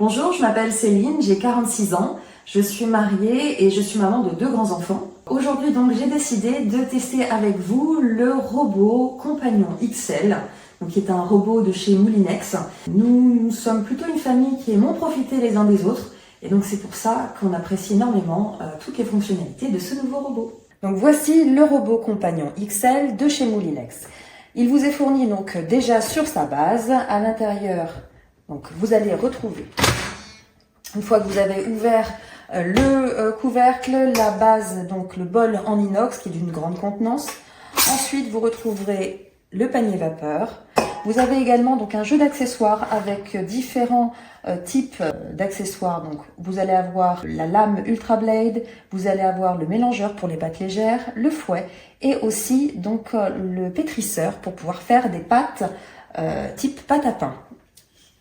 Bonjour, je m'appelle Céline, j'ai 46 ans, je suis mariée et je suis maman de 2 grands-enfants. Aujourd'hui donc j'ai décidé de tester avec vous le robot Compagnon XL, donc, qui est un robot de chez Moulinex. Nous sommes plutôt une famille qui aimons profiter les uns des autres et donc c'est pour ça qu'on apprécie énormément toutes les fonctionnalités de ce nouveau robot. Donc voici le robot Compagnon XL de chez Moulinex. Il vous est fourni donc déjà sur sa base, à l'intérieur. Donc vous allez retrouver, une fois que vous avez ouvert le couvercle, la base, donc le bol en inox qui est d'une grande contenance. Ensuite, vous retrouverez le panier vapeur. Vous avez également donc un jeu d'accessoires avec différents types d'accessoires. Donc vous allez avoir la lame Ultra Blade, vous allez avoir le mélangeur pour les pâtes légères, le fouet et aussi donc le pétrisseur pour pouvoir faire des pâtes type pâte à pain.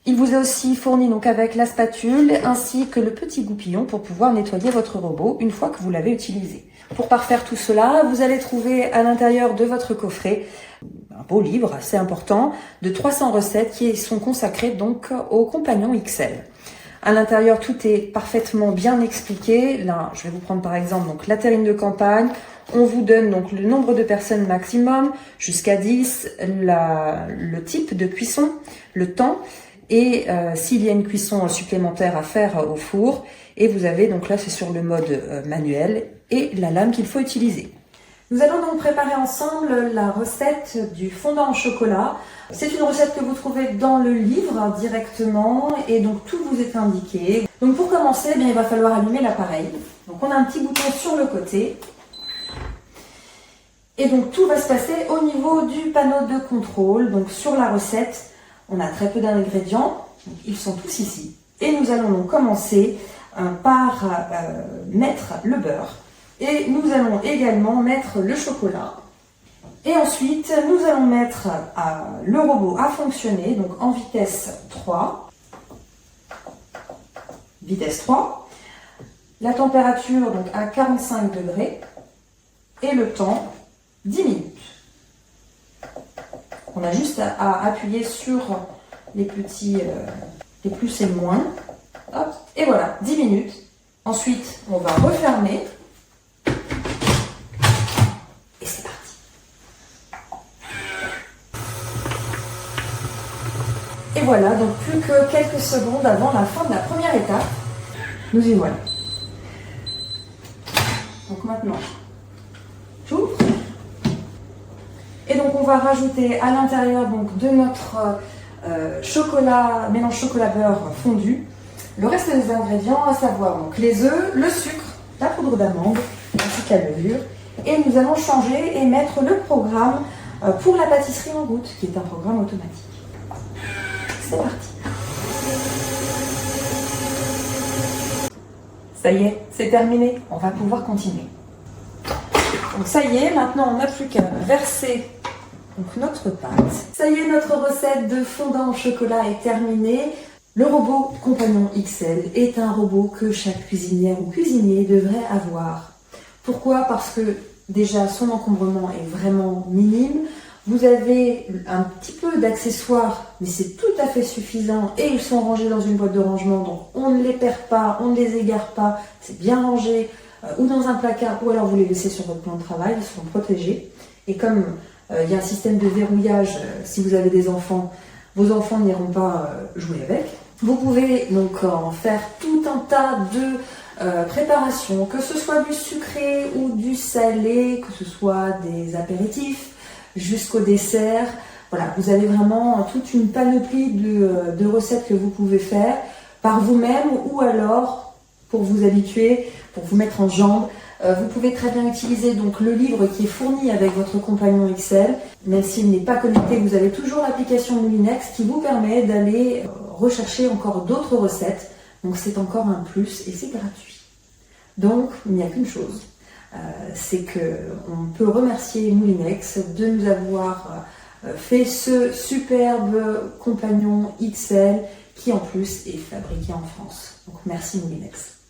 Il vous est aussi fourni donc avec la spatule ainsi que le petit goupillon pour pouvoir nettoyer votre robot une fois que vous l'avez utilisé. Pour parfaire tout cela, vous allez trouver à l'intérieur de votre coffret un beau livre assez important de 300 recettes qui sont consacrées donc au Compagnon XL. À l'intérieur, tout est parfaitement bien expliqué. Là, je vais vous prendre par exemple donc la terrine de campagne. On vous donne donc le nombre de personnes maximum, jusqu'à 10, le type de cuisson, le temps, et s'il y a une cuisson supplémentaire à faire au four. Et vous avez donc là, c'est sur le mode manuel et la lame qu'il faut utiliser. Nous allons donc préparer ensemble la recette du fondant au chocolat. C'est une recette que vous trouvez dans le livre directement et donc tout vous est indiqué. Donc pour commencer, eh bien, il va falloir allumer l'appareil. Donc on a un petit bouton sur le côté. Et donc tout va se passer au niveau du panneau de contrôle. Donc sur la recette, on a très peu d'ingrédients, ils sont tous ici. Et nous allons donc commencer par mettre le beurre. Et nous allons également mettre le chocolat. Et ensuite, nous allons mettre le robot à fonctionner, donc en vitesse 3. Vitesse 3. La température donc à 45 degrés. Et le temps, 10 minutes. On a juste à appuyer sur les petits les plus et le moins. Hop, et voilà, 10 minutes. Ensuite, on va refermer. Et c'est parti. Et voilà, donc plus que quelques secondes avant la fin de la première étape. Nous y voilà. Donc maintenant, j'ouvre. Et donc on va rajouter à l'intérieur donc de notre mélange chocolat-beurre fondu le reste des ingrédients, à savoir donc les œufs, le sucre, la poudre d'amande ainsi que la levure. Et nous allons changer et mettre le programme pour la pâtisserie en gouttes, qui est un programme automatique. C'est parti. Ça y est, c'est terminé. On va pouvoir continuer. Donc ça y est, maintenant on n'a plus qu'à verser donc notre pâte. Ça y est, notre recette de fondant au chocolat est terminée. Le robot Compagnon XL est un robot que chaque cuisinière ou cuisinier devrait avoir. Pourquoi? Parce que déjà son encombrement est vraiment minime. Vous avez un petit peu d'accessoires, mais c'est tout à fait suffisant et ils sont rangés dans une boîte de rangement, donc on ne les perd pas, on ne les égare pas, c'est bien rangé, ou dans un placard, ou alors vous les laissez sur votre plan de travail, ils seront protégés. Et comme il y a un système de verrouillage, si vous avez des enfants, vos enfants n'iront pas jouer avec. Vous pouvez donc en faire tout un tas de préparations, que ce soit du sucré ou du salé, que ce soit des apéritifs, jusqu'au dessert. Voilà, vous avez vraiment toute une panoplie de recettes que vous pouvez faire par vous-même ou alors, pour vous habituer, pour vous mettre en jambe. Vous pouvez très bien utiliser donc le livre qui est fourni avec votre Compagnon XL. Même s'il n'est pas connecté, vous avez toujours l'application Moulinex qui vous permet d'aller rechercher encore d'autres recettes. Donc c'est encore un plus et c'est gratuit. Donc il n'y a qu'une chose, c'est qu'on peut remercier Moulinex de nous avoir fait ce superbe Compagnon XL qui en plus est fabriqué en France. Donc merci Moulinex.